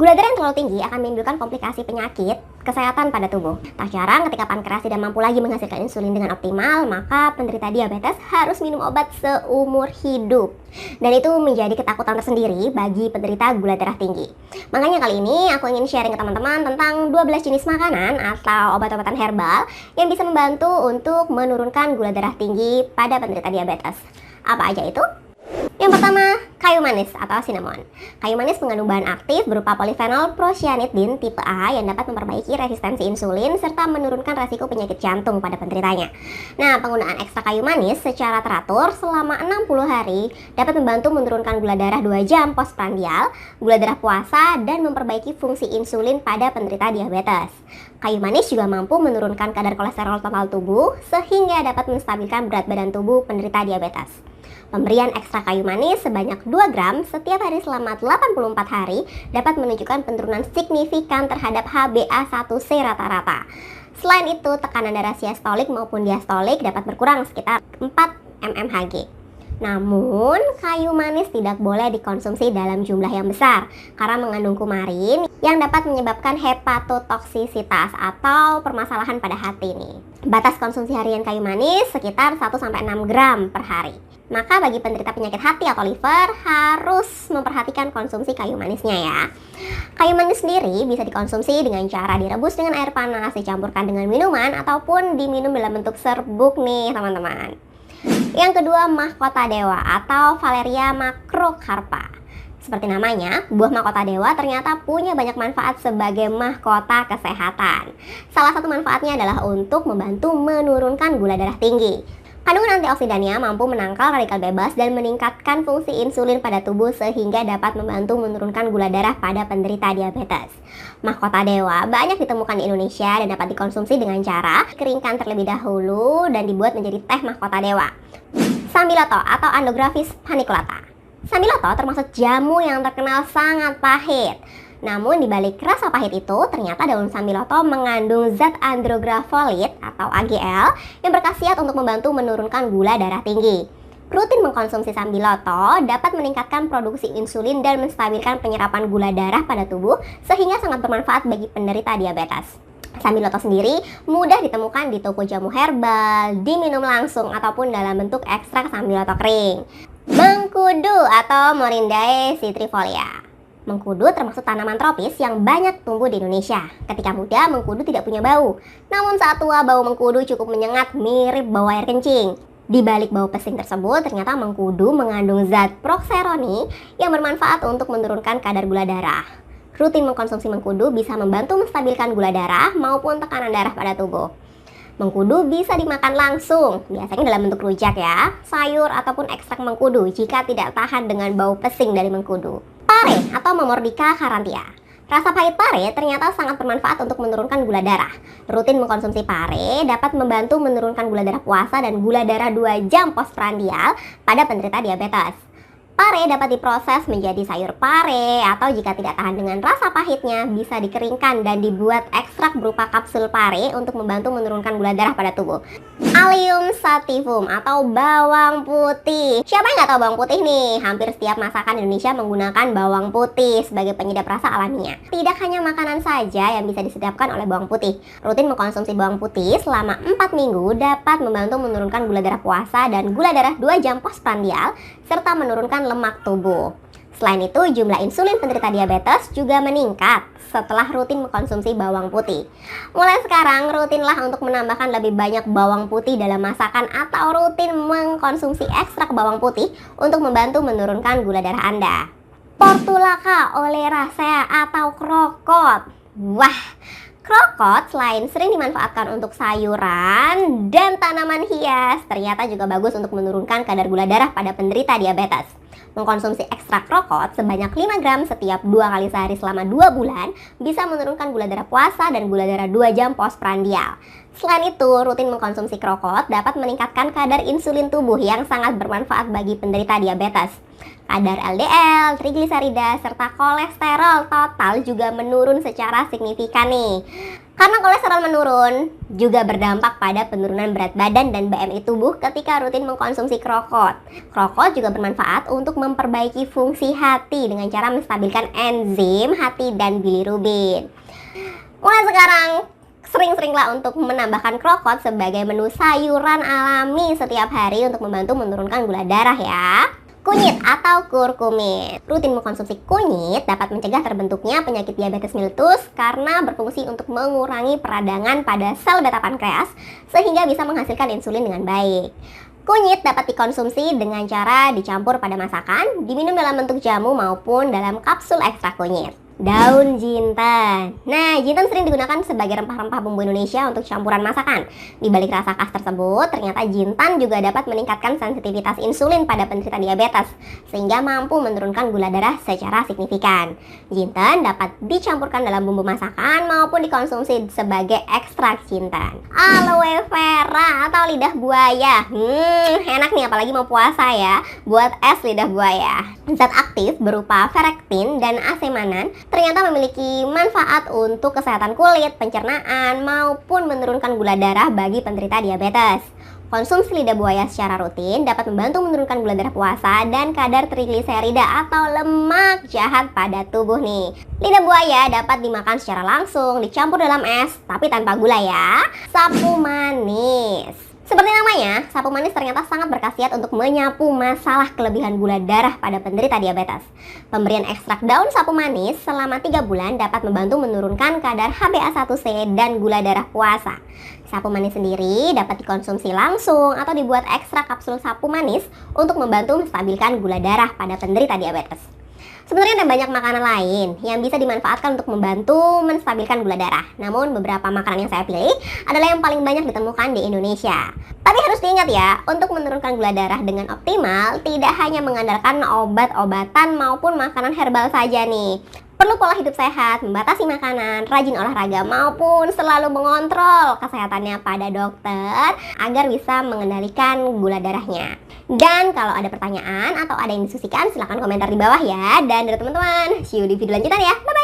Gula darah yang terlalu tinggi akan menimbulkan komplikasi penyakit kesehatan pada tubuh. Tak jarang ketika pankreas tidak mampu lagi menghasilkan insulin dengan optimal, maka penderita diabetes harus minum obat seumur hidup. Dan itu menjadi ketakutan tersendiri bagi penderita gula darah tinggi. Makanya kali ini aku ingin sharing ke teman-teman tentang 12 jenis makanan atau obat-obatan herbal yang bisa membantu untuk menurunkan gula darah tinggi pada penderita diabetes. Apa aja itu? Yang pertama, kayu manis atau cinnamon. Kayu manis mengandung bahan aktif berupa polifenol procyanidin tipe A yang dapat memperbaiki resistensi insulin serta menurunkan resiko penyakit jantung pada penderitanya. Nah, penggunaan ekstra kayu manis secara teratur selama 60 hari dapat membantu menurunkan gula darah 2 jam postprandial, gula darah puasa, dan memperbaiki fungsi insulin pada penderita diabetes. Kayu manis juga mampu menurunkan kadar kolesterol total tubuh sehingga dapat menstabilkan berat badan tubuh penderita diabetes. Pemberian ekstra kayu manis sebanyak 2 gram setiap hari selama 84 hari dapat menunjukkan penurunan signifikan terhadap HbA1c rata-rata. Selain itu, tekanan darah sistolik maupun diastolik dapat berkurang sekitar 4 mmHg. Namun, kayu manis tidak boleh dikonsumsi dalam jumlah yang besar karena mengandung kumarin yang dapat menyebabkan hepatotoksisitas atau permasalahan pada hati nih. Batas konsumsi harian kayu manis sekitar 1-6 gram per hari. Maka bagi penderita penyakit hati atau liver harus memperhatikan konsumsi kayu manisnya ya. Kayu manis sendiri bisa dikonsumsi dengan cara direbus dengan air panas, dicampurkan dengan minuman ataupun diminum dalam bentuk serbuk nih teman-teman. Yang kedua, mahkota dewa atau Valeria macrocarpa. Seperti namanya, buah mahkota dewa ternyata punya banyak manfaat sebagai mahkota kesehatan. Salah satu manfaatnya adalah untuk membantu menurunkan gula darah tinggi. Kandungan antioksidannya mampu menangkal radikal bebas dan meningkatkan fungsi insulin pada tubuh sehingga dapat membantu menurunkan gula darah pada penderita diabetes. Mahkota dewa banyak ditemukan di Indonesia dan dapat dikonsumsi dengan cara dikeringkan terlebih dahulu dan dibuat menjadi teh mahkota dewa. Sambiloto atau Andrographis paniculata. Sambiloto termasuk jamu yang terkenal sangat pahit. Namun di balik rasa pahit itu, ternyata daun sambiloto mengandung zat andrografolit atau AGL yang berkhasiat untuk membantu menurunkan gula darah tinggi. Rutin mengkonsumsi sambiloto dapat meningkatkan produksi insulin dan menstabilkan penyerapan gula darah pada tubuh sehingga sangat bermanfaat bagi penderita diabetes. Sambiloto sendiri mudah ditemukan di toko jamu herbal, diminum langsung ataupun dalam bentuk ekstrak sambiloto kering. Mengkudu atau Morindae citrifolia. Mengkudu termasuk tanaman tropis yang banyak tumbuh di Indonesia. Ketika muda, mengkudu tidak punya bau. Namun saat tua, bau mengkudu cukup menyengat mirip bau air kencing. Di balik bau pesing tersebut, ternyata mengkudu mengandung zat proxeroni yang bermanfaat untuk menurunkan kadar gula darah. Rutin mengkonsumsi mengkudu bisa membantu menstabilkan gula darah maupun tekanan darah pada tubuh. Mengkudu bisa dimakan langsung, biasanya dalam bentuk rujak ya, sayur ataupun ekstrak mengkudu jika tidak tahan dengan bau pesing dari mengkudu. Pare atau Momordica caranthia. Rasa pahit pare ternyata sangat bermanfaat untuk menurunkan gula darah. Rutin mengkonsumsi pare dapat membantu menurunkan gula darah puasa dan gula darah 2 jam postprandial pada penderita diabetes. Pare dapat diproses menjadi sayur pare atau jika tidak tahan dengan rasa pahitnya bisa dikeringkan dan dibuat ekstrak berupa kapsul pare untuk membantu menurunkan gula darah pada tubuh. Allium sativum atau bawang putih. Siapa yang nggak tahu bawang putih nih? Hampir setiap masakan Indonesia menggunakan bawang putih sebagai penyedap rasa alamiah. Tidak hanya makanan saja yang bisa disedapkan oleh bawang putih. Rutin mengkonsumsi bawang putih selama 4 minggu dapat membantu menurunkan gula darah puasa dan gula darah 2 jam postprandial serta menurunkan lemak tubuh. Selain itu, jumlah insulin penderita diabetes juga meningkat setelah rutin mengkonsumsi bawang putih. Mulai sekarang, rutinlah untuk menambahkan lebih banyak bawang putih dalam masakan atau rutin mengkonsumsi ekstrak bawang putih untuk membantu menurunkan gula darah Anda. Portulaca oleracea atau krokot. Wah, krokot selain sering dimanfaatkan untuk sayuran dan tanaman hias, ternyata juga bagus untuk menurunkan kadar gula darah pada penderita diabetes. Mengkonsumsi ekstrak krokot sebanyak 5 gram setiap 2 kali sehari selama 2 bulan bisa menurunkan gula darah puasa dan gula darah 2 jam postprandial. Selain itu, rutin mengkonsumsi krokot dapat meningkatkan kadar insulin tubuh yang sangat bermanfaat bagi penderita diabetes. Kadar LDL, trigliserida, serta kolesterol total juga menurun secara signifikan nih. Karena kolesterol menurun, juga berdampak pada penurunan berat badan dan BMI tubuh ketika rutin mengkonsumsi krokot. Krokot juga bermanfaat untuk memperbaiki fungsi hati dengan cara menstabilkan enzim hati dan bilirubin. Mulai sekarang, sering-seringlah untuk menambahkan krokot sebagai menu sayuran alami setiap hari untuk membantu menurunkan gula darah ya. Kunyit atau kurkumin. Rutin mengkonsumsi kunyit dapat mencegah terbentuknya penyakit diabetes mellitus karena berfungsi untuk mengurangi peradangan pada sel beta pankreas sehingga bisa menghasilkan insulin dengan baik. Kunyit dapat dikonsumsi dengan cara dicampur pada masakan, diminum dalam bentuk jamu maupun dalam kapsul ekstrak kunyit. Daun jintan. Nah, jintan sering digunakan sebagai rempah-rempah bumbu Indonesia untuk campuran masakan. Di balik rasa khas tersebut, ternyata jintan juga dapat meningkatkan sensitivitas insulin pada penderita diabetes, sehingga mampu menurunkan gula darah secara signifikan. Jintan dapat dicampurkan dalam bumbu masakan maupun dikonsumsi sebagai ekstrak jintan. Aloe vera atau lidah buaya. Enak nih apalagi mau puasa ya, buat es lidah buaya. Zat aktif berupa ferritin dan asemanan ternyata memiliki manfaat untuk kesehatan kulit, pencernaan, maupun menurunkan gula darah bagi penderita diabetes. Konsumsi lidah buaya secara rutin dapat membantu menurunkan gula darah puasa dan kadar trigliserida atau lemak jahat pada tubuh nih. Lidah buaya dapat dimakan secara langsung, dicampur dalam es, tapi tanpa gula ya. Sapu manis. Seperti namanya, sapu manis ternyata sangat berkhasiat untuk menyapu masalah kelebihan gula darah pada penderita diabetes. Pemberian ekstrak daun sapu manis selama 3 bulan dapat membantu menurunkan kadar HbA1c dan gula darah puasa. Sapu manis sendiri dapat dikonsumsi langsung atau dibuat ekstrak kapsul sapu manis untuk membantu menstabilkan gula darah pada penderita diabetes. Sebenarnya ada banyak makanan lain yang bisa dimanfaatkan untuk membantu menstabilkan gula darah. Namun beberapa makanan yang saya pilih adalah yang paling banyak ditemukan di Indonesia. Tapi harus diingat ya, untuk menurunkan gula darah dengan optimal tidak hanya mengandalkan obat-obatan maupun makanan herbal saja nih. Perlu pola hidup sehat, membatasi makanan, rajin olahraga, maupun selalu mengontrol kesehatannya pada dokter agar bisa mengendalikan gula darahnya. Dan kalau ada pertanyaan atau ada yang diskusikan, silahkan komentar di bawah ya. Dan dari teman-teman, see you di video lanjutan ya. Bye-bye!